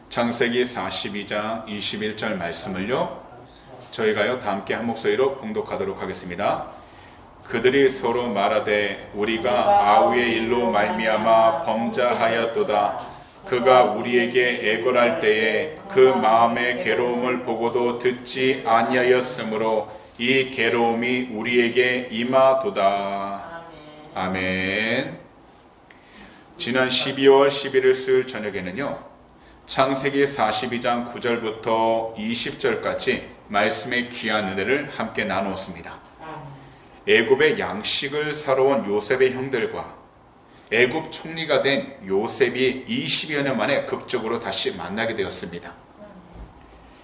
창세기 42장 21절 말씀을요, 저희가요 다 함께 한 목소리로 봉독하도록 하겠습니다. 그들이 서로 말하되 우리가 아우의 일로 말미암아 범죄하였도다. 그가 우리에게 애걸할 때에 그 마음의 괴로움을 보고도 듣지 아니하였으므로 이 괴로움이 우리에게 임하도다. 아멘. 지난 12월 11일 수요일 저녁에는요, 창세기 42장 9절부터 20절까지 말씀의 귀한 은혜를 함께 나누었습니다. 애굽의 양식을 사러 온 요셉의 형들과 애굽 총리가 된 요셉이 20여 년 만에 극적으로 다시 만나게 되었습니다.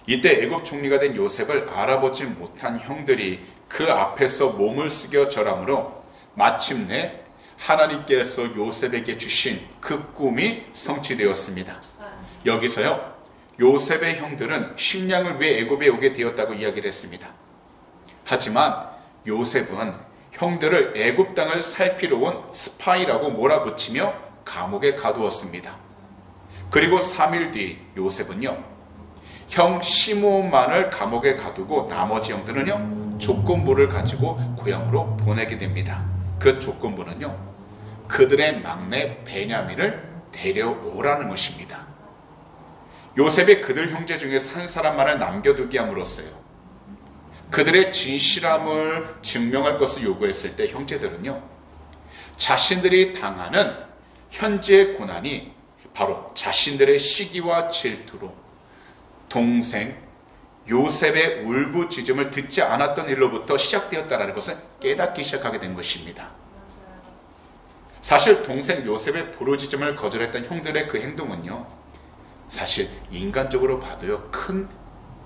이때 애굽 총리가 된 요셉을 알아보지 못한 형들이 그 앞에서 몸을 숙여 절하므로 마침내 하나님께서 요셉에게 주신 그 꿈이 성취되었습니다. 여기서요, 요셉의 형들은 식량을 위해 애굽에 오게 되었다고 이야기를 했습니다. 하지만 요셉은 형들을 애굽 땅을 살피러 온 스파이라고 몰아붙이며 감옥에 가두었습니다. 그리고 3일 뒤 요셉은요, 형 시므온만을 감옥에 가두고 나머지 형들은요, 조건부를 가지고 고향으로 보내게 됩니다. 그 조건부는요, 그들의 막내 베냐민을 데려오라는 것입니다. 요셉이 그들 형제 중에서 한 사람만을 남겨두게 함으로써요, 그들의 진실함을 증명할 것을 요구했을 때 형제들은요, 자신들이 당하는 현재의 고난이 바로 자신들의 시기와 질투로 동생 요셉의 울부짖음을 듣지 않았던 일로부터 시작되었다는 것을 깨닫기 시작하게 된 것입니다. 사실 동생 요셉의 부르짖음을 거절했던 형들의 그 행동은요, 사실 인간적으로 봐도요, 큰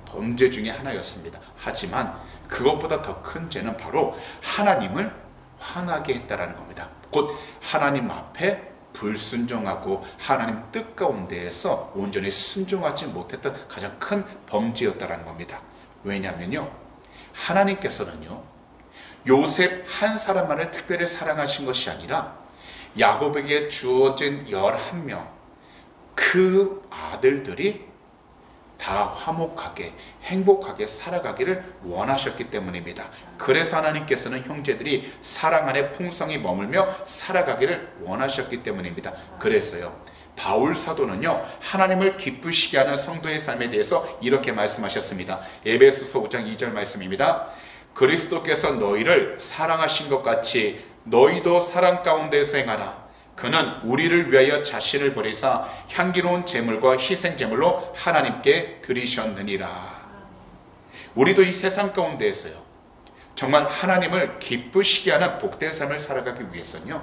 범죄 중에 하나였습니다. 하지만 그것보다 더 큰 죄는 바로 하나님을 화나게 했다라는 겁니다. 곧 하나님 앞에 불순종하고 하나님 뜻 가운데에서 온전히 순종하지 못했던 가장 큰 범죄였다라는 겁니다. 왜냐하면요, 하나님께서는요, 요셉 한 사람만을 특별히 사랑하신 것이 아니라 야곱에게 주어진 11명 그 아들들이 다 화목하게 행복하게 살아가기를 원하셨기 때문입니다. 그래서 하나님께서는 형제들이 사랑 안에 풍성히 머물며 살아가기를 원하셨기 때문입니다. 그래서요, 바울 사도는요, 하나님을 기쁘시게 하는 성도의 삶에 대해서 이렇게 말씀하셨습니다. 에베소서 5장 2절 말씀입니다. 그리스도께서 너희를 사랑하신 것 같이 너희도 사랑 가운데서 행하라. 그는 우리를 위하여 자신을 버리사 향기로운 제물과 희생 제물로 하나님께 드리셨느니라. 우리도 이 세상 가운데에서요, 정말 하나님을 기쁘시게 하는 복된 삶을 살아가기 위해서는요,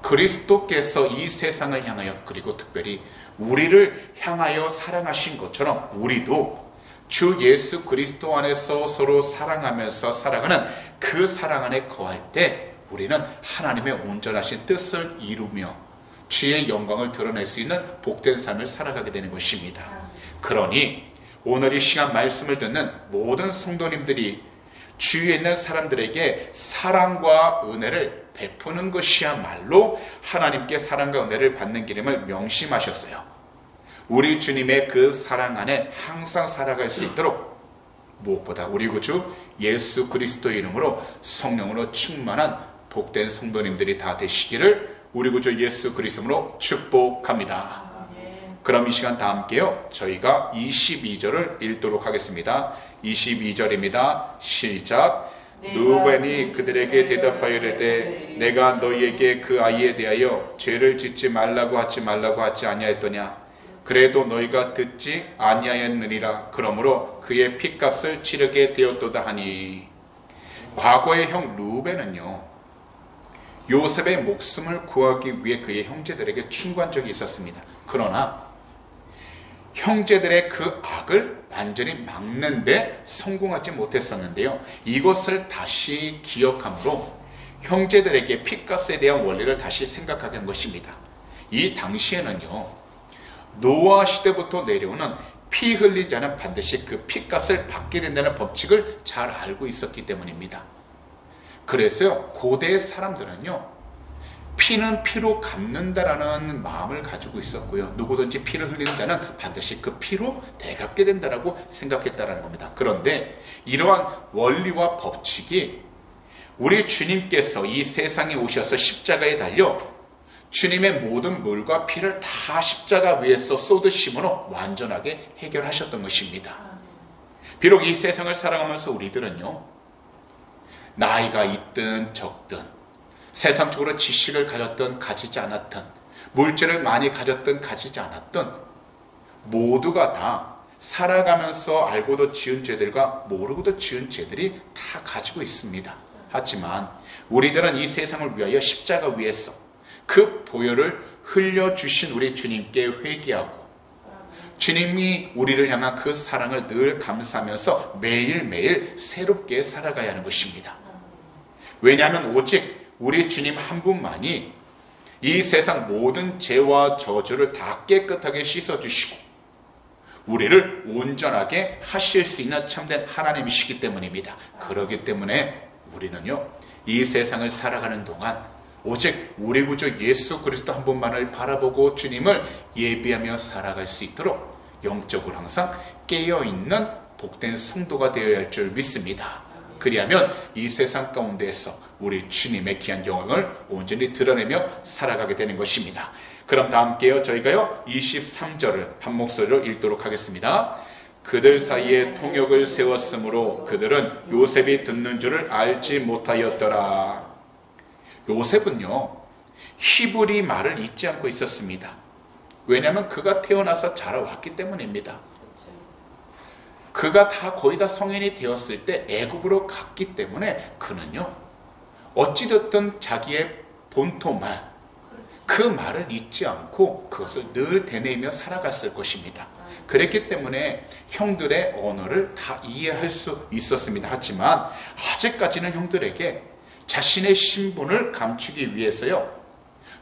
그리스도께서 이 세상을 향하여 그리고 특별히 우리를 향하여 사랑하신 것처럼 우리도 주 예수 그리스도 안에서 서로 사랑하면서 살아가는 그 사랑 안에 거할 때 우리는 하나님의 온전하신 뜻을 이루며 주의 영광을 드러낼 수 있는 복된 삶을 살아가게 되는 것입니다. 그러니 오늘 이 시간 말씀을 듣는 모든 성도님들이 주위에 있는 사람들에게 사랑과 은혜를 베푸는 것이야말로 하나님께 사랑과 은혜를 받는 길임을 명심하셨어요. 우리 주님의 그 사랑 안에 항상 살아갈 수 있도록 무엇보다 우리 구주 예수 그리스도의 이름으로 성령으로 충만한 복된 성도님들이 다 되시기를 우리 구주 예수 그리스도로 축복합니다. 그럼 이 시간 다 함께요, 저희가 22절을 읽도록 하겠습니다. 22절입니다. 시작. 르우벤이 그들에게 대답하여 이르되 내가 너희에게 그 아이에 대하여 죄를 짓지 말라고 하지 아니하였더냐. 그래도 너희가 듣지 아니하였느니라. 그러므로 그의 핏값을 치르게 되었도다 하니. 과거의 형 르우벤은요, 요셉의 목숨을 구하기 위해 그의 형제들에게 충고한 적이 있었습니다. 그러나 형제들의 그 악을 완전히 막는데 성공하지 못했었는데요, 이것을 다시 기억함으로 형제들에게 핏값에 대한 원리를 다시 생각하게 한 것입니다. 이 당시에는요, 노아 시대부터 내려오는 피 흘린 자는 반드시 그 핏값을 받게 된다는 법칙을 잘 알고 있었기 때문입니다. 그래서요, 고대의 사람들은요, 피는 피로 갚는다라는 마음을 가지고 있었고요. 누구든지 피를 흘리는 자는 반드시 그 피로 대갚게 된다라고 생각했다라는 겁니다. 그런데 이러한 원리와 법칙이 우리 주님께서 이 세상에 오셔서 십자가에 달려 주님의 모든 물과 피를 다 십자가 위에서 쏟으심으로 완전하게 해결하셨던 것입니다. 비록 이 세상을 살아가면서 우리들은요, 나이가 있든 적든, 세상적으로 지식을 가졌든 가지지 않았든, 물질을 많이 가졌든 가지지 않았든, 모두가 다 살아가면서 알고도 지은 죄들과 모르고도 지은 죄들이 다 가지고 있습니다. 하지만 우리들은 이 세상을 위하여 십자가 위에서 그 보혈을 흘려주신 우리 주님께 회개하고, 주님이 우리를 향한 그 사랑을 늘 감사하면서 매일매일 새롭게 살아가야 하는 것입니다. 왜냐하면 오직 우리 주님 한 분만이 이 세상 모든 죄와 저주를 다 깨끗하게 씻어주시고 우리를 온전하게 하실 수 있는 참된 하나님이시기 때문입니다. 그렇기 때문에 우리는요, 이 세상을 살아가는 동안 오직 우리 구주 예수 그리스도 한 분만을 바라보고 주님을 예비하며 살아갈 수 있도록 영적으로 항상 깨어있는 복된 성도가 되어야 할 줄 믿습니다. 그리하면 이 세상 가운데에서 우리 주님의 귀한 영광을 온전히 드러내며 살아가게 되는 것입니다. 그럼 다 함께요, 저희가요 23절을 한 목소리로 읽도록 하겠습니다. 그들 사이에 통역을 세웠으므로 그들은 요셉이 듣는 줄을 알지 못하였더라. 요셉은요, 히브리 말을 잊지 않고 있었습니다. 왜냐하면 그가 태어나서 자라왔기 때문입니다. 그가 다 거의 다 성인이 되었을 때 애굽으로 갔기 때문에 그는요, 어찌됐든 자기의 본토말, 그 말을 잊지 않고 그것을 늘 되뇌이며 살아갔을 것입니다. 그랬기 때문에 형들의 언어를 다 이해할 수 있었습니다. 하지만 아직까지는 형들에게 자신의 신분을 감추기 위해서요,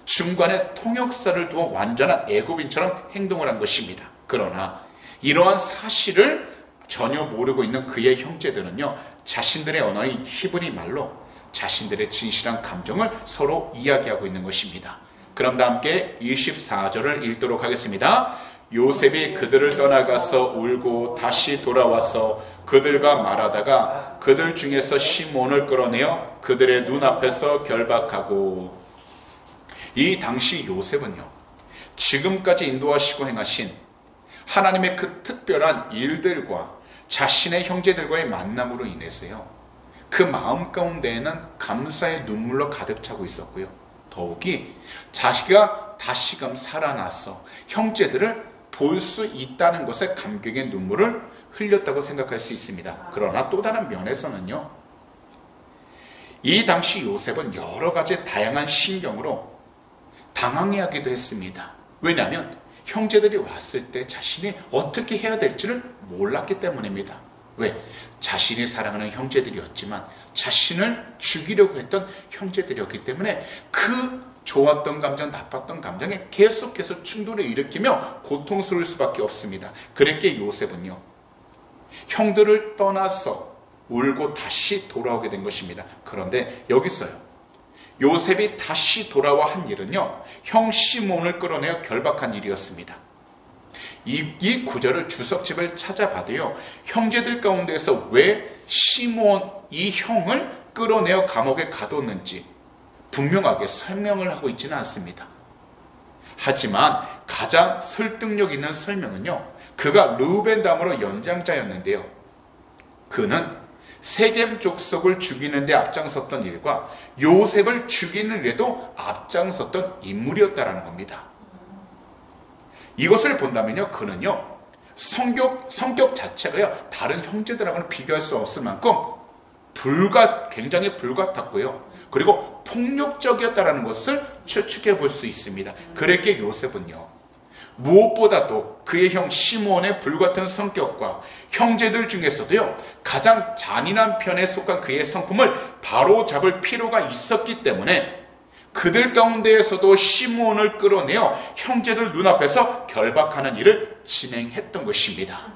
중간에 통역사를 두어 완전한 애굽인처럼 행동을 한 것입니다. 그러나 이러한 사실을 전혀 모르고 있는 그의 형제들은요, 자신들의 언어인 히브리 말로 자신들의 진실한 감정을 서로 이야기하고 있는 것입니다. 그럼 다 함께 24절을 읽도록 하겠습니다. 요셉이 그들을 떠나가서 울고 다시 돌아와서 그들과 말하다가 그들 중에서 시몬을 끌어내어 그들의 눈앞에서 결박하고. 이 당시 요셉은요, 지금까지 인도하시고 행하신 하나님의 그 특별한 일들과 자신의 형제들과의 만남으로 인해서요, 그 마음 가운데에는 감사의 눈물로 가득 차고 있었고요, 더욱이 자기가 다시금 살아나서 형제들을 볼 수 있다는 것에 감격의 눈물을 흘렸다고 생각할 수 있습니다. 그러나 또 다른 면에서는요, 이 당시 요셉은 여러 가지 다양한 심경으로 당황해하기도 했습니다. 왜냐하면 형제들이 왔을 때 자신이 어떻게 해야 될지를 몰랐기 때문입니다. 왜? 자신이 사랑하는 형제들이었지만 자신을 죽이려고 했던 형제들이었기 때문에 그 좋았던 감정, 나빴던 감정에 계속해서 충돌을 일으키며 고통스러울 수밖에 없습니다. 그랬기에 요셉은요, 형들을 떠나서 울고 다시 돌아오게 된 것입니다. 그런데 여기서요, 요셉이 다시 돌아와 한 일은요, 형 시몬을 끌어내어 결박한 일이었습니다. 이 구절을 주석집을 찾아봐도요, 형제들 가운데서 왜 시몬 이 형을 끌어내어 감옥에 가뒀는지 분명하게 설명을 하고 있지는 않습니다. 하지만 가장 설득력 있는 설명은요, 그가 르우벤 담으로 연장자였는데요, 그는 세겜 족속을 죽이는 데 앞장섰던 일과 요셉을 죽이는 일에도 앞장섰던 인물이었다라는 겁니다. 이것을 본다면요, 그는요, 성격 자체가요, 다른 형제들하고는 비교할 수 없을 만큼 굉장히 불같았고요, 그리고 폭력적이었다라는 것을 추측해 볼 수 있습니다. 그랬기에 요셉은요, 무엇보다도 그의 형 시몬의 불같은 성격과 형제들 중에서도요, 가장 잔인한 편에 속한 그의 성품을 바로 잡을 필요가 있었기 때문에 그들 가운데에서도 시몬을 끌어내어 형제들 눈앞에서 결박하는 일을 진행했던 것입니다.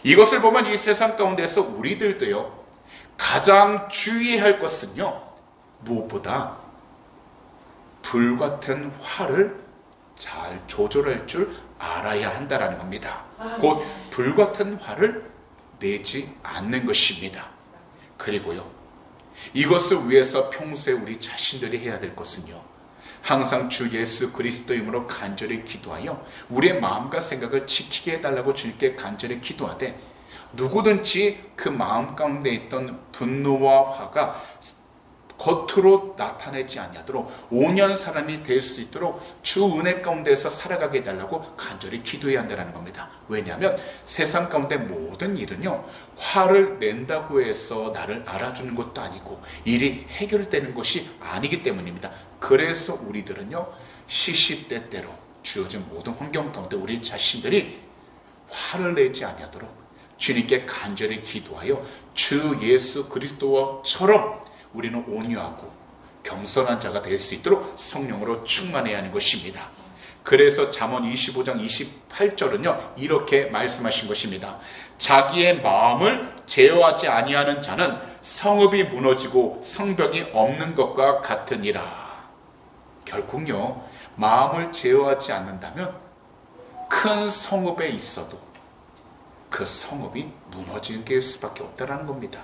이것을 보면 이 세상 가운데서 우리들도요, 가장 주의해야 할 것은요, 무엇보다 불같은 화를 잘 조절할 줄 알아야 한다라는 겁니다. 곧 불같은 화를 내지 않는 것입니다. 그리고요, 이것을 위해서 평소에 우리 자신들이 해야 될 것은요, 항상 주 예수 그리스도 이름으로 간절히 기도하여 우리의 마음과 생각을 지키게 해달라고 주님께 간절히 기도하되, 누구든지 그 마음 가운데 있던 분노와 화가 겉으로 나타내지 아니하도록 온유한 사람이 될 수 있도록 주 은혜 가운데서 살아가게 해달라고 간절히 기도해야 한다는 겁니다. 왜냐하면 세상 가운데 모든 일은요, 화를 낸다고 해서 나를 알아주는 것도 아니고 일이 해결되는 것이 아니기 때문입니다. 그래서 우리들은요, 시시때때로 주어진 모든 환경 가운데 우리 자신들이 화를 내지 아니하도록 주님께 간절히 기도하여 주 예수 그리스도처럼 우리는 온유하고 겸손한 자가 될 수 있도록 성령으로 충만해야 하는 것입니다. 그래서 잠언 25장 28절은요, 이렇게 말씀하신 것입니다. 자기의 마음을 제어하지 아니하는 자는 성읍이 무너지고 성벽이 없는 것과 같으니라. 결국요, 마음을 제어하지 않는다면 큰 성읍에 있어도 그 성읍이 무너질 수밖에 없다는 겁니다.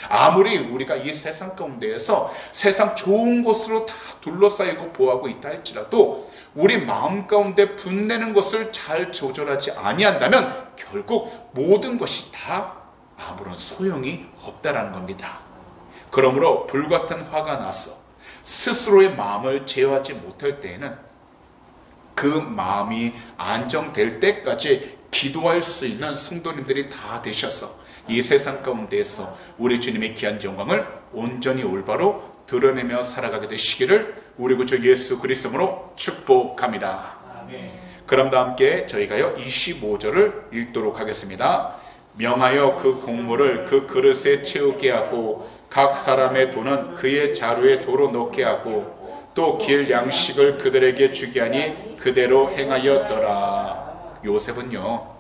아무리 우리가 이 세상 가운데에서 세상 좋은 곳으로 다 둘러싸이고 보호하고 있다 할지라도 우리 마음 가운데 분내는 것을 잘 조절하지 아니한다면 결국 모든 것이 다 아무런 소용이 없다라는 겁니다. 그러므로 불같은 화가 나서 스스로의 마음을 제어하지 못할 때에는 그 마음이 안정될 때까지 기도할 수 있는 성도님들이 다 되셔서 이 세상 가운데에서 우리 주님의 귀한 영광을 온전히 올바로 드러내며 살아가게 되시기를 우리 구주 예수 그리스도로 축복합니다. 아멘. 그럼 다 함께 저희가요 25절을 읽도록 하겠습니다. 명하여 그 곡물을 그 그릇에 채우게 하고 각 사람의 돈은 그의 자루에 도로 넣게 하고 또 길 양식을 그들에게 주게 하니 그대로 행하였더라. 요셉은요,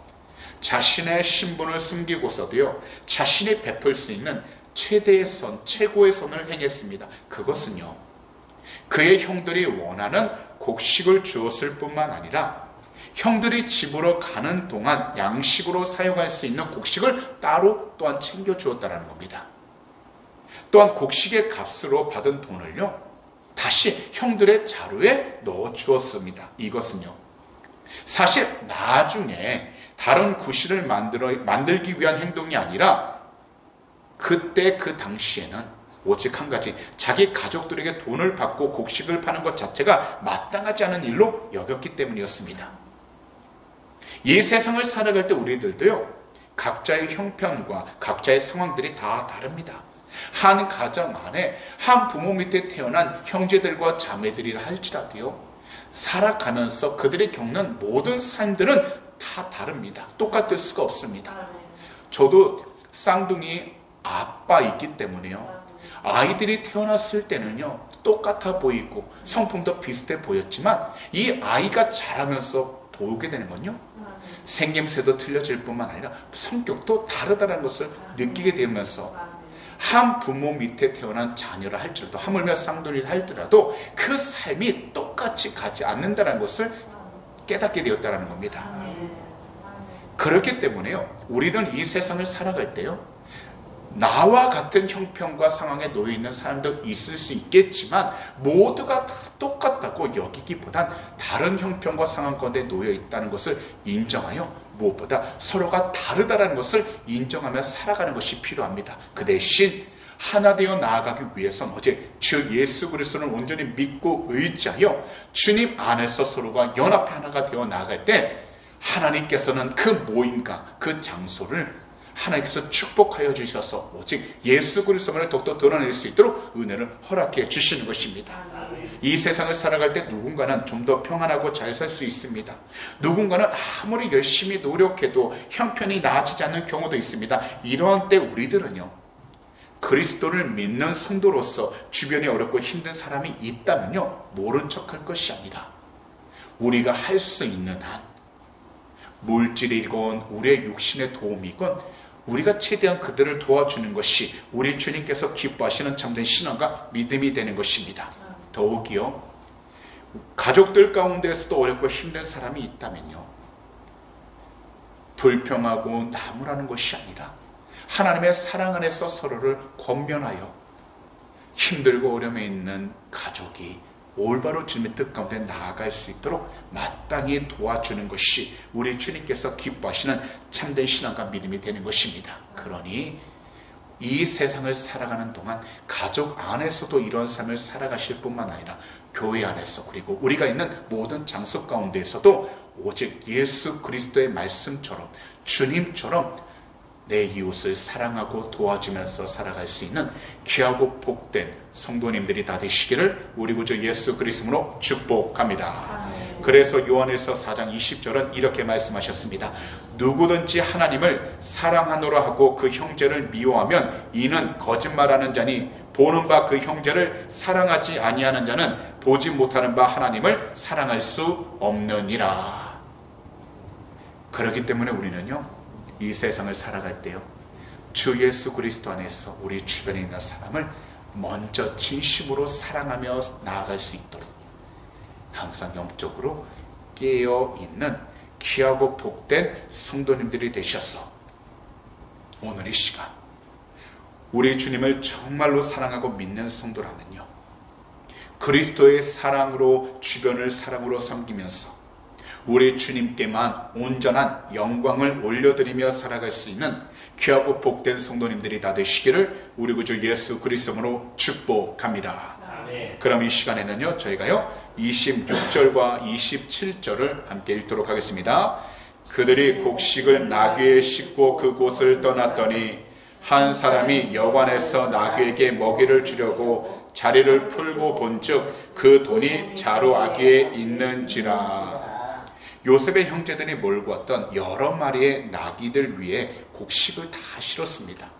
자신의 신분을 숨기고서도요, 자신이 베풀 수 있는 최대의 선, 최고의 선을 행했습니다. 그것은요, 그의 형들이 원하는 곡식을 주었을 뿐만 아니라 형들이 집으로 가는 동안 양식으로 사용할 수 있는 곡식을 따로 또한 챙겨 주었다는 겁니다. 또한 곡식의 값으로 받은 돈을요, 다시 형들의 자루에 넣어 주었습니다. 이것은요, 사실 나중에 다른 구실을 만들기 위한 행동이 아니라 그때 그 당시에는 오직 한 가지, 자기 가족들에게 돈을 받고 곡식을 파는 것 자체가 마땅하지 않은 일로 여겼기 때문이었습니다. 이 세상을 살아갈 때 우리들도요, 각자의 형편과 각자의 상황들이 다 다릅니다. 한 가정 안에 한 부모 밑에 태어난 형제들과 자매들이라 할지라도요, 살아가면서 그들이 겪는 모든 삶들은 다 다릅니다. 똑같을 수가 없습니다. 저도 쌍둥이 아빠이기 때문에요, 아이들이 태어났을 때는요 똑같아 보이고 성품도 비슷해 보였지만 이 아이가 자라면서 보게 되는 건요, 생김새도 틀려질 뿐만 아니라 성격도 다르다는 것을 느끼게 되면서 한 부모 밑에 태어난 자녀라 할지라도, 하물며 쌍둥이를 할지라도 그 삶이 똑같이 가지 않는다는 것을 깨닫게 되었다는 겁니다. 그렇기 때문에요, 우리는 이 세상을 살아갈 때요, 나와 같은 형편과 상황에 놓여 있는 사람도 있을 수 있겠지만 모두가 다 똑같다고 여기기보단 다른 형편과 상황 가운데 놓여 있다는 것을 인정하여 무엇보다 서로가 다르다는 것을 인정하며 살아가는 것이 필요합니다. 그 대신 하나 되어 나아가기 위해서는 어제 주 예수 그리스도를 온전히 믿고 의지하여 주님 안에서 서로가 연합해 하나가 되어 나아갈 때 하나님께서는 그 모임과 그 장소를 하나님께서 축복하여 주셔서 오직 예수 그리스도만을 더욱더 드러낼 수 있도록 은혜를 허락해 주시는 것입니다. 이 세상을 살아갈 때 누군가는 좀 더 평안하고 잘 살 수 있습니다. 누군가는 아무리 열심히 노력해도 형편이 나아지지 않는 경우도 있습니다. 이러한 때 우리들은요, 그리스도를 믿는 성도로서 주변에 어렵고 힘든 사람이 있다면요, 모른 척할 것이 아니라 우리가 할 수 있는 한, 물질이건 우리의 육신의 도움이건 우리가 최대한 그들을 도와주는 것이 우리 주님께서 기뻐하시는 참된 신앙과 믿음이 되는 것입니다. 더욱이요, 가족들 가운데서도 어렵고 힘든 사람이 있다면요, 불평하고 나무라는 것이 아니라 하나님의 사랑 안에서 서로를 권면하여 힘들고 어려움에 있는 가족이 올바로 주님의 뜻 가운데 나아갈 수 있도록 마땅히 도와주는 것이 우리 주님께서 기뻐하시는 참된 신앙과 믿음이 되는 것입니다. 그러니 이 세상을 살아가는 동안 가족 안에서도 이런 삶을 살아가실 뿐만 아니라 교회 안에서, 그리고 우리가 있는 모든 장소 가운데에서도 오직 예수 그리스도의 말씀처럼, 주님처럼 내 이웃을 사랑하고 도와주면서 살아갈 수 있는 귀하고 복된 성도님들이 다 되시기를 우리 구주 예수 그리스도로 축복합니다. 그래서 요한일서 4장 20절은 이렇게 말씀하셨습니다. 누구든지 하나님을 사랑하노라 하고 그 형제를 미워하면 이는 거짓말하는 자니, 보는 바 그 형제를 사랑하지 아니하는 자는 보지 못하는 바 하나님을 사랑할 수 없느니라. 그렇기 때문에 우리는요, 이 세상을 살아갈 때요, 주 예수 그리스도 안에서 우리 주변에 있는 사람을 먼저 진심으로 사랑하며 나아갈 수 있도록 항상 영적으로 깨어있는 귀하고 복된 성도님들이 되셔서 오늘 이 시간 우리 주님을 정말로 사랑하고 믿는 성도라면요, 그리스도의 사랑으로 주변을 사랑으로 섬기면서 우리 주님께만 온전한 영광을 올려드리며 살아갈 수 있는 귀하고 복된 성도님들이 다 되시기를 우리 구주 예수 그리스도로 축복합니다. 그럼 이 시간에는요, 저희가요 26절과 27절을 함께 읽도록 하겠습니다. 그들이 곡식을 나귀에 싣고 그곳을 떠났더니 한 사람이 여관에서 나귀에게 먹이를 주려고 자리를 풀고 본즉 그 돈이 자루아귀에 있는지라. 요셉의 형제들이 몰고 왔던 여러 마리의 나귀들 위에 곡식을 다 실었습니다.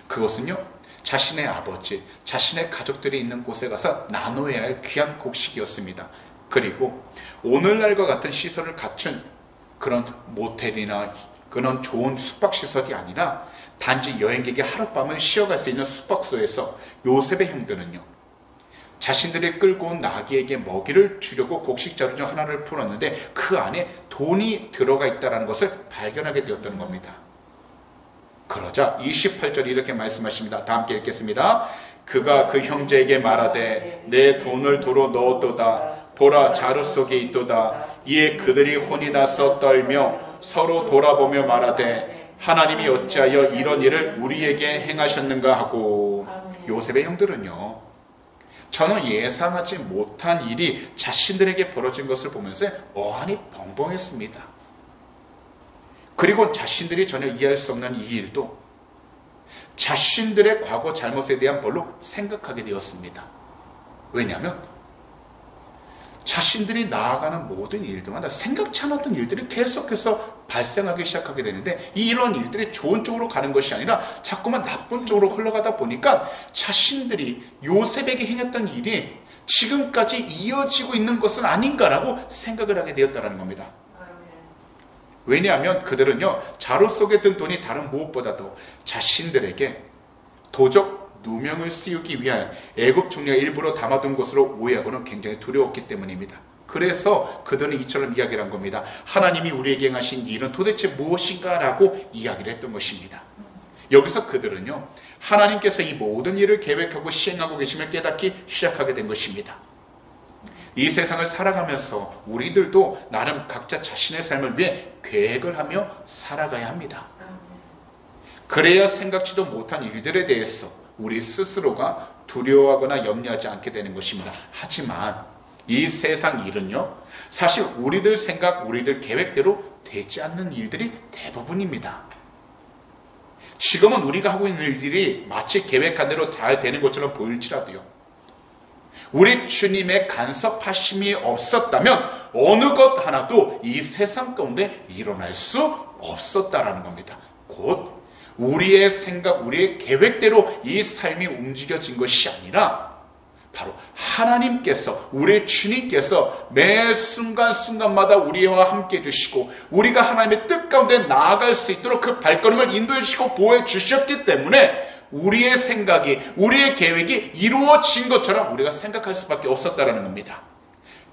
그것은요, 자신의 아버지, 자신의 가족들이 있는 곳에 가서 나눠야 할 귀한 곡식이었습니다. 그리고 오늘날과 같은 시설을 갖춘 그런 모텔이나 그런 좋은 숙박시설이 아니라 단지 여행객이 하룻밤을 쉬어갈 수 있는 숙박소에서 요셉의 형들은요, 자신들이 끌고 온 나귀에게 먹이를 주려고 곡식자루 중 하나를 풀었는데 그 안에 돈이 들어가 있다는 것을 발견하게 되었다는 겁니다. 그러자 28절 이렇게 말씀하십니다. 다 함께 읽겠습니다. 그가 그 형제에게 말하되 내 돈을 도로 넣었도다. 보라, 자루 속에 있도다. 이에 그들이 혼이 나서 떨며 서로 돌아보며 말하되 하나님이 어찌하여 이런 일을 우리에게 행하셨는가 하고. 요셉의 형들은요, 전혀 예상하지 못한 일이 자신들에게 벌어진 것을 보면서 어안이 벙벙했습니다. 그리고 자신들이 전혀 이해할 수 없는 이 일도 자신들의 과거 잘못에 대한 벌로 생각하게 되었습니다. 왜냐하면 자신들이 나아가는 모든 일들마다 생각지 않았던 일들이 계속해서 발생하기 시작하게 되는데, 이런 일들이 좋은 쪽으로 가는 것이 아니라 자꾸만 나쁜 쪽으로 흘러가다 보니까 자신들이 요셉에게 행했던 일이 지금까지 이어지고 있는 것은 아닌가라고 생각을 하게 되었다는 겁니다. 왜냐하면 그들은요, 자루 속에 든 돈이 다른 무엇보다도 자신들에게 도적 누명을 씌우기 위한 애굽 총리가 일부러 담아둔 것으로 오해하고는 굉장히 두려웠기 때문입니다. 그래서 그들은 이처럼 이야기를 한 겁니다. 하나님이 우리에게 행하신 일은 도대체 무엇인가 라고 이야기를 했던 것입니다. 여기서 그들은요, 하나님께서 이 모든 일을 계획하고 시행하고 계심을 깨닫기 시작하게 된 것입니다. 이 세상을 살아가면서 우리들도 나름 각자 자신의 삶을 위해 계획을 하며 살아가야 합니다. 그래야 생각지도 못한 일들에 대해서 우리 스스로가 두려워하거나 염려하지 않게 되는 것입니다. 하지만 이 세상 일은요, 사실 우리들 생각, 우리들 계획대로 되지 않는 일들이 대부분입니다. 지금은 우리가 하고 있는 일들이 마치 계획한 대로 잘 되는 것처럼 보일지라도요, 우리 주님의 간섭하심이 없었다면 어느 것 하나도 이 세상 가운데 일어날 수 없었다라는 겁니다. 곧 우리의 생각, 우리의 계획대로 이 삶이 움직여진 것이 아니라 바로 하나님께서, 우리 주님께서 매 순간순간마다 우리와 함께 해주시고 우리가 하나님의 뜻 가운데 나아갈 수 있도록 그 발걸음을 인도해 주시고 보호해 주셨기 때문에 우리의 생각이, 우리의 계획이 이루어진 것처럼 우리가 생각할 수밖에 없었다는 겁니다.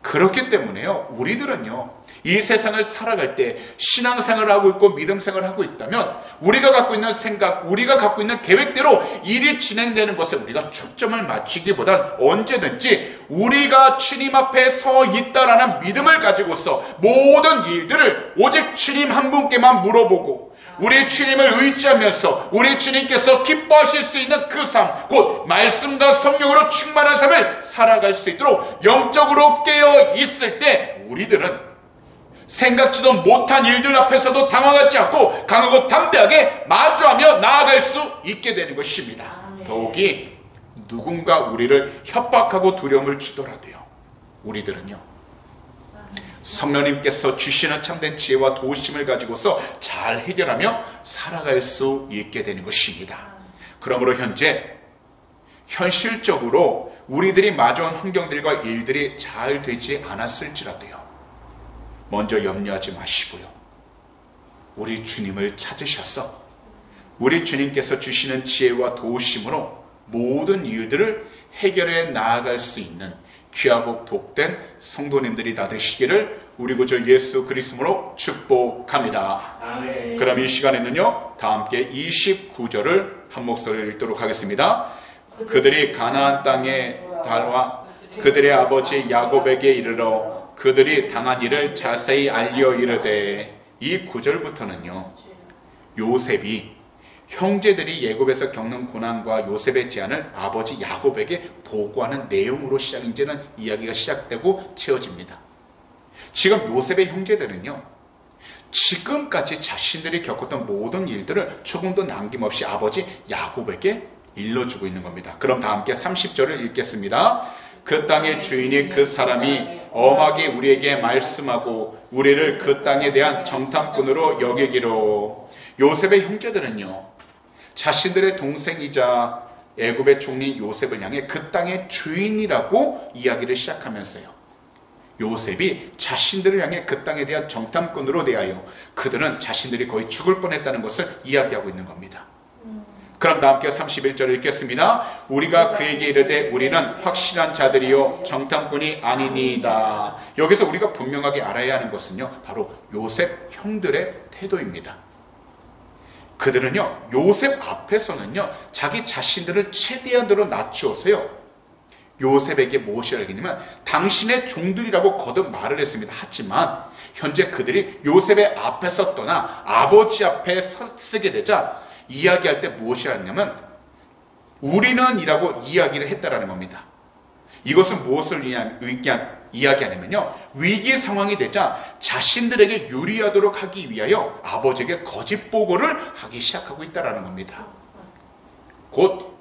그렇기 때문에요, 우리들은요, 이 세상을 살아갈 때 신앙생활을 하고 있고 믿음생활을 하고 있다면 우리가 갖고 있는 생각, 우리가 갖고 있는 계획대로 일이 진행되는 것에 우리가 초점을 맞추기보단 언제든지 우리가 주님 앞에 서 있다라는 믿음을 가지고서 모든 일들을 오직 주님 한 분께만 물어보고 우리 주님을 의지하면서 우리 주님께서 기뻐하실 수 있는 그 삶, 곧 말씀과 성령으로 충만한 삶을 살아갈 수 있도록 영적으로 깨어 있을 때 우리들은 생각지도 못한 일들 앞에서도 당황하지 않고 강하고 담대하게 마주하며 나아갈 수 있게 되는 것입니다. 더욱이 누군가 우리를 협박하고 두려움을 주더라도요, 우리들은요, 성령님께서 주시는 참된 지혜와 도우심을 가지고서 잘 해결하며 살아갈 수 있게 되는 것입니다. 그러므로 현실적으로 우리들이 마주한 환경들과 일들이 잘 되지 않았을지라도요, 먼저 염려하지 마시고요, 우리 주님을 찾으셔서 우리 주님께서 주시는 지혜와 도우심으로 모든 일들을 해결해 나아갈 수 있는 귀하고 복된 성도님들이 다 되시기를 우리 구주 예수 그리스도로 축복합니다. 아멘. 그럼 이 시간에는요, 다 함께 29절을 한 목소리로 읽도록 하겠습니다. 그들이 가나안 땅에 달와 그들의 아버지 야곱에게 이르러 그들이 당한 일을 자세히 알려 이르되, 이 9절부터는요, 요셉이 형제들이 애굽에서 겪는 고난과 요셉의 제안을 아버지 야곱에게 보고하는 내용으로 이제는 이야기가 시작되고 채워집니다. 지금 요셉의 형제들은요, 지금까지 자신들이 겪었던 모든 일들을 조금도 남김없이 아버지 야곱에게 일러주고 있는 겁니다. 그럼 다 함께 30절을 읽겠습니다. 그 땅의 주인이 그 사람이 엄하게 우리에게 말씀하고 우리를 그 땅에 대한 정탐꾼으로 여기기로. 요셉의 형제들은요, 자신들의 동생이자 애굽의 총리인 요셉을 향해 그 땅의 주인이라고 이야기를 시작하면서요, 요셉이 자신들을 향해 그 땅에 대한 정탐꾼으로 대하여 그들은 자신들이 거의 죽을 뻔했다는 것을 이야기하고 있는 겁니다. 그럼 다 함께 31절을 읽겠습니다. 우리가 그에게 이르되 우리는 확실한 자들이요 정탐꾼이 아니니이다. 여기서 우리가 분명하게 알아야 하는 것은요, 바로 요셉 형들의 태도입니다. 그들은요, 요셉 앞에서는요, 자기 자신들을 최대한으로 낮추어서요, 요셉에게 무엇이라 했냐면 당신의 종들이라고 거듭 말을 했습니다. 하지만 현재 그들이 요셉의 앞에서 떠나 아버지 앞에 서게 되자 이야기할 때 무엇이라 했냐면 우리는 이라고 이야기를 했다라는 겁니다. 이것은 무엇을 이야기하냐면요, 위기 상황이 되자 자신들에게 유리하도록 하기 위하여 아버지에게 거짓 보고를 하기 시작하고 있다라는 겁니다. 곧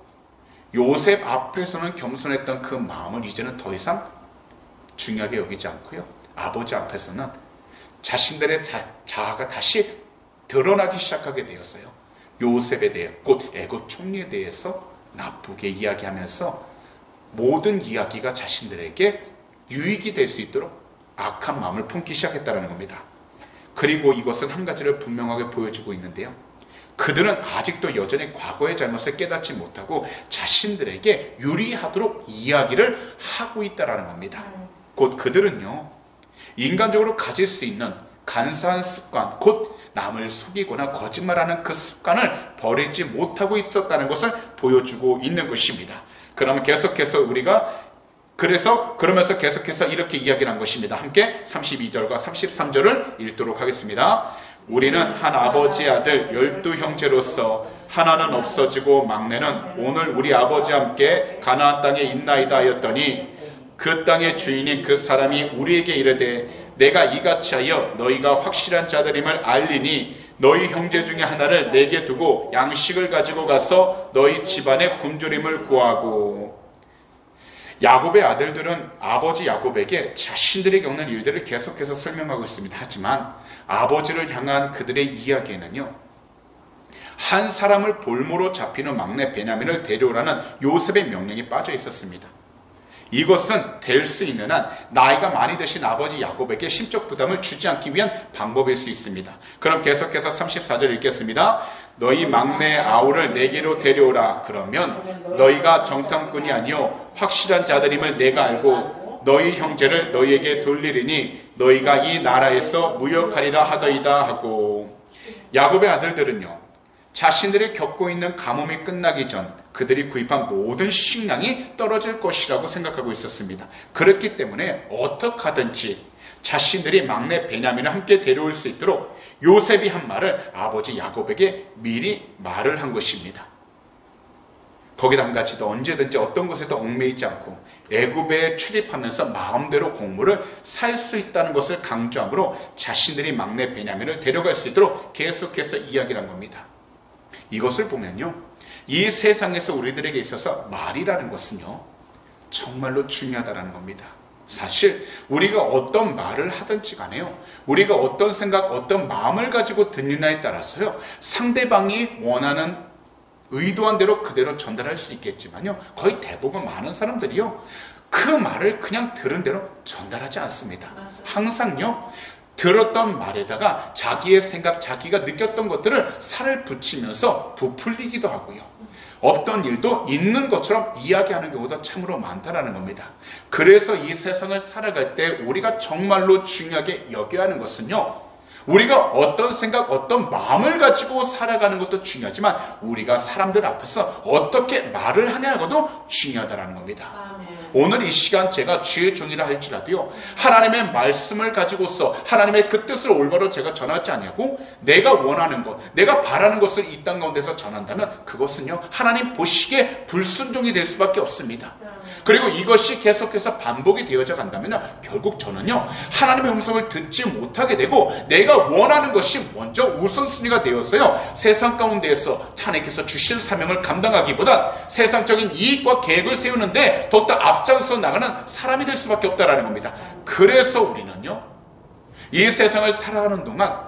요셉 앞에서는 겸손했던 그 마음을 이제는 더 이상 중요하게 여기지 않고요, 아버지 앞에서는 자신들의 자아가 다시 드러나기 시작하게 되었어요. 요셉에 대해, 곧 애굽 총리에 대해서 나쁘게 이야기하면서 모든 이야기가 자신들에게 유익이 될 수 있도록 악한 마음을 품기 시작했다는 겁니다. 그리고 이것은 한 가지를 분명하게 보여주고 있는데요, 그들은 아직도 여전히 과거의 잘못을 깨닫지 못하고 자신들에게 유리하도록 이야기를 하고 있다는 겁니다. 곧 그들은요, 인간적으로 가질 수 있는 간사한 습관, 곧 남을 속이거나 거짓말하는 그 습관을 버리지 못하고 있었다는 것을 보여주고 있는 것입니다. 그러면 계속해서 우리가 그러면서 계속해서 이렇게 이야기를 한 것입니다. 함께 32절과 33절을 읽도록 하겠습니다. 우리는 한 아버지의 아들 12형제로서 하나는 없어지고 막내는 오늘 우리 아버지와 함께 가나안 땅에 있나이다 하였더니, 그 땅의 주인인 그 사람이 우리에게 이르되 내가 이같이 하여 너희가 확실한 자들임을 알리니 너희 형제 중에 하나를 내게 두고 양식을 가지고 가서 너희 집안의 굶주림을 구하고. 야곱의 아들들은 아버지 야곱에게 자신들이 겪는 일들을 계속해서 설명하고 있습니다. 하지만 아버지를 향한 그들의 이야기에는요, 한 사람을 볼모로 잡히는 막내 베냐민을 데려오라는 요셉의 명령이 빠져 있었습니다. 이것은 될 수 있는 한 나이가 많이 드신 아버지 야곱에게 심적 부담을 주지 않기 위한 방법일 수 있습니다. 그럼 계속해서 34절 읽겠습니다. 너희 막내 아우를 내게로 데려오라. 그러면 너희가 정탐꾼이 아니요 확실한 자들임을 내가 알고 너희 형제를 너희에게 돌리리니 너희가 이 나라에서 무역하리라 하더이다 하고. 야곱의 아들들은요, 자신들이 겪고 있는 가뭄이 끝나기 전 그들이 구입한 모든 식량이 떨어질 것이라고 생각하고 있었습니다. 그렇기 때문에 어떻게 하든지 자신들이 막내 베냐민을 함께 데려올 수 있도록 요셉이 한 말을 아버지 야곱에게 미리 말을 한 것입니다. 거기다 한 가지 더, 언제든지 어떤 것에도 얽매이지 않고 애굽에 출입하면서 마음대로 곡물을 살 수 있다는 것을 강조함으로 자신들이 막내 베냐민을 데려갈 수 있도록 계속해서 이야기를 한 겁니다. 이것을 보면요, 이 세상에서 우리들에게 있어서 말이라는 것은요, 정말로 중요하다는 겁니다. 사실 우리가 어떤 말을 하든지 간에요, 우리가 어떤 생각, 어떤 마음을 가지고 듣느냐에 따라서요, 상대방이 원하는 의도한 대로 그대로 전달할 수 있겠지만요, 거의 대부분 많은 사람들이요, 그 말을 그냥 들은 대로 전달하지 않습니다. 항상요, 들었던 말에다가 자기의 생각, 자기가 느꼈던 것들을 살을 붙이면서 부풀리기도 하고요, 없던 일도 있는 것처럼 이야기하는 경우가 참으로 많다는 겁니다. 그래서 이 세상을 살아갈 때 우리가 정말로 중요하게 여겨야 하는 것은요, 우리가 어떤 생각, 어떤 마음을 가지고 살아가는 것도 중요하지만 우리가 사람들 앞에서 어떻게 말을 하냐는 것도 중요하다는 겁니다. 오늘 이 시간 제가 주의 종이라 할지라도요, 하나님의 말씀을 가지고서 하나님의 그 뜻을 올바로 제가 전하지 않냐고 내가 원하는 것, 내가 바라는 것을 이 땅 가운데서 전한다면 그것은요, 하나님 보시기에 불순종이 될 수밖에 없습니다. 그리고 이것이 계속해서 반복이 되어져 간다면 결국 저는요, 하나님의 음성을 듣지 못하게 되고 내가 원하는 것이 먼저 우선순위가 되어서요, 세상 가운데에서 하나님께서 주신 사명을 감당하기보다 세상적인 이익과 계획을 세우는데 더욱더 앞장서 나가는 사람이 될 수밖에 없다는 겁니다. 그래서 우리는요, 이 세상을 살아가는 동안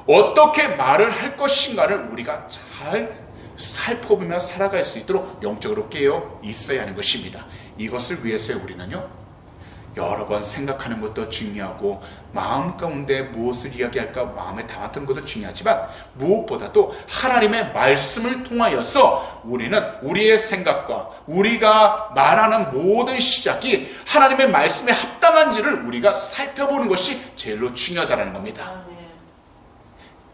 어떻게 말을 할 것인가를 우리가 잘 살펴보며 살아갈 수 있도록 영적으로 깨어 있어야 하는 것입니다. 이것을 위해서 우리는요, 여러 번 생각하는 것도 중요하고 마음 가운데 무엇을 이야기할까 마음에 담았던 것도 중요하지만 무엇보다도 하나님의 말씀을 통하여서 우리는 우리의 생각과 우리가 말하는 모든 시작이 하나님의 말씀에 합당한지를 우리가 살펴보는 것이 제일로 중요하다는 겁니다.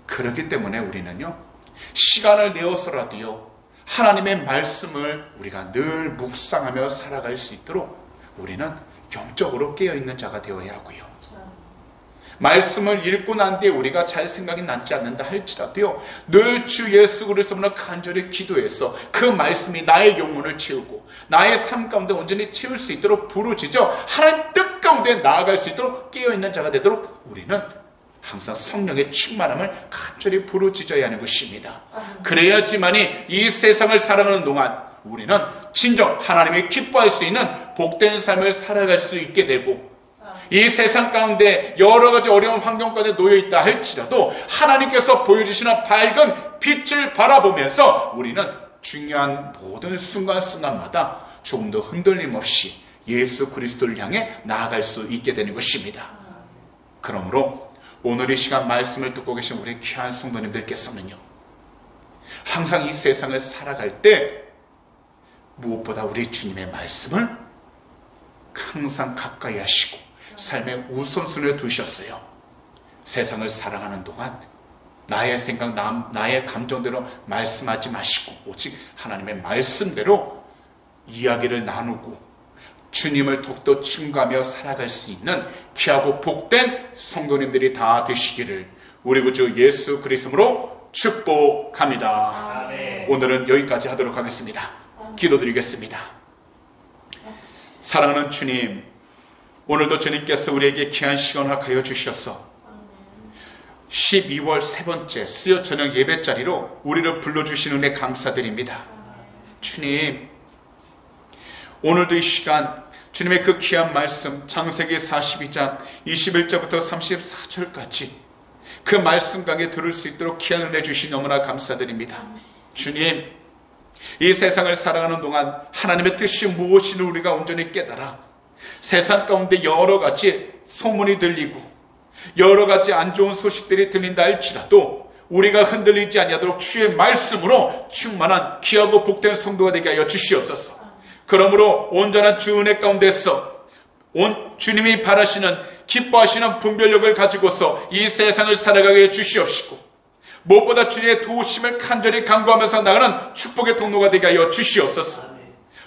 그렇기 때문에 우리는요, 시간을 내어서라도요, 하나님의 말씀을 우리가 늘 묵상하며 살아갈 수 있도록 우리는 영적으로 깨어있는 자가 되어야 하고요, 말씀을 읽고 난 뒤에 우리가 잘 생각이 나지 않는다 할지라도요, 늘 주 예수 그리스도로 간절히 기도해서 그 말씀이 나의 영혼을 채우고 나의 삶 가운데 온전히 채울 수 있도록 부르짖어 하나님 뜻 가운데 나아갈 수 있도록 깨어있는 자가 되도록 우리는 항상 성령의 충만함을 간절히 부르짖어야 하는 것입니다. 그래야지만이 이 세상을 살아가는 동안 우리는 진정 하나님이 기뻐할 수 있는 복된 삶을 살아갈 수 있게 되고, 이 세상 가운데 여러 가지 어려운 환경 가운데 놓여 있다 할지라도 하나님께서 보여주시는 밝은 빛을 바라보면서 우리는 중요한 모든 순간순간마다 조금 더 흔들림 없이 예수 그리스도를 향해 나아갈 수 있게 되는 것입니다. 그러므로 오늘 이 시간 말씀을 듣고 계신 우리 귀한 성도님들께서는요, 항상 이 세상을 살아갈 때 무엇보다 우리 주님의 말씀을 항상 가까이 하시고 삶의 우선순위에 두셨어요. 세상을 살아가는 동안 나의 생각, 나의 감정대로 말씀하지 마시고 오직 하나님의 말씀대로 이야기를 나누고 주님을 더욱더 증거하며 살아갈 수 있는 귀하고 복된 성도님들이 다 되시기를 우리 구주 예수 그리스도로 축복합니다. 아멘. 오늘은 여기까지 하도록 하겠습니다. 기도드리겠습니다. 사랑하는 주님, 오늘도 주님께서 우리에게 귀한 시간을 허락하여 주셔서 12월 세 번째 수요 저녁 예배 자리로 우리를 불러주신 은혜 감사드립니다. 주님, 오늘도 이 시간 주님의 그 귀한 말씀 창세기 42장 21절부터 34절까지 그 말씀 강에 들을 수 있도록 귀한 은혜 주신 너무나 감사드립니다. 주님, 이 세상을 살아가는 동안 하나님의 뜻이 무엇인지 우리가 온전히 깨달아 세상 가운데 여러 가지 소문이 들리고 여러 가지 안 좋은 소식들이 들린다 할지라도 우리가 흔들리지 아니하도록 주의 말씀으로 충만한 귀하고 복된 성도가 되게 하여 주시옵소서. 그러므로 온전한 주 은혜 가운데서 온 주님이 바라시는 기뻐하시는 분별력을 가지고서 이 세상을 살아가게 해 주시옵시고, 무엇보다 주님의 도우심을 간절히 간구하면서 나가는 축복의 통로가 되게 하여 주시옵소서.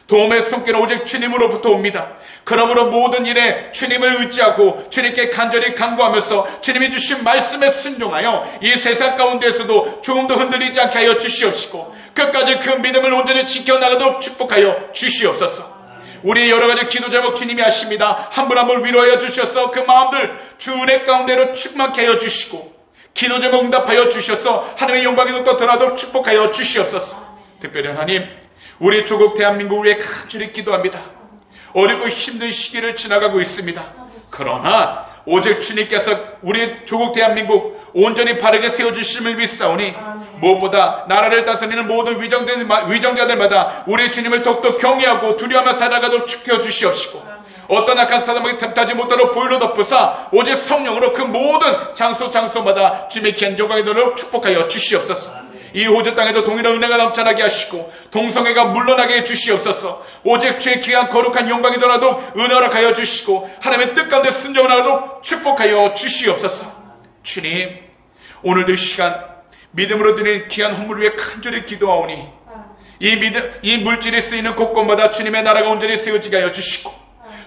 도움의 손길은 오직 주님으로부터 옵니다. 그러므로 모든 일에 주님을 의지하고 주님께 간절히 간구하면서 주님이 주신 말씀에 순종하여 이 세상 가운데에서도 조금도 흔들리지 않게 하여 주시옵시고, 끝까지 그 믿음을 온전히 지켜나가도록 축복하여 주시옵소서. 우리의 여러가지 기도 제목 주님이 아십니다. 한 분 한 분 위로하여 주셔서 그 마음들 주 은혜 가운데로 충만케 하여 주시고, 기도 제목 응답하여 주셔서 하나님의 영광이 더 드러나도록 축복하여 주시옵소서. 특별히 하나님, 우리 조국 대한민국을 위해 간절히 기도합니다. 어렵고 힘든 시기를 지나가고 있습니다. 그러나 오직 주님께서 우리 조국 대한민국 온전히 바르게 세워주심을 믿사오니, 무엇보다 나라를 다스리는 모든 위정자들마다 우리 주님을 더욱더 경외하고 두려워하며 살아가도록 지켜주시옵시고, 어떤 악한 사람에게 틈타지 못하도록 보혈로 덮으사 오직 성령으로 그 모든 장소마다 주님의 귀한 영광이 되도록 축복하여 주시옵소서. 이 호주 땅에도 동일한 은혜가 넘쳐나게 하시고 동성애가 물러나게 해 주시옵소서. 오직 주의 귀한 거룩한 영광이 드러나도록 은혜하여 주시고, 하나님의 뜻 가운데 순종을 하도록 축복하여 주시옵소서. 주님, 오늘도 이 시간 믿음으로 드린 귀한 헌물을 위해 간절히 기도하오니, 이 물질이 쓰이는 곳곳마다 주님의 나라가 온전히 세워지게 하여 주시고,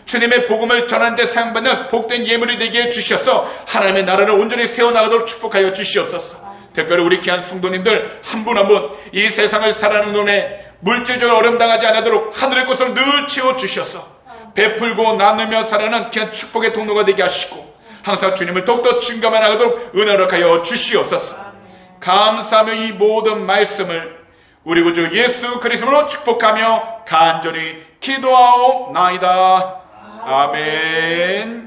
주님의 복음을 전하는 데 사용받는 복된 예물이 되게 해 주셔서 하나님의 나라를 온전히 세워나가도록 축복하여 주시옵소서. 특별히 우리 귀한 성도님들 한 분 한 분 이 세상을 살아가는 동안에 물질적으로 어려움당하지 않도록 하늘의 것을 늘 채워주셔서 베풀고 나누며 살아가는 귀한 축복의 통로가 되게 하시고, 항상 주님을 더욱더 증거만 나가도록 은혜를 하여 주시옵소서. 감사하며 이 모든 말씀을 우리 구주 예수 그리스도로 축복하며 간절히 기도하옵나이다. 아멘.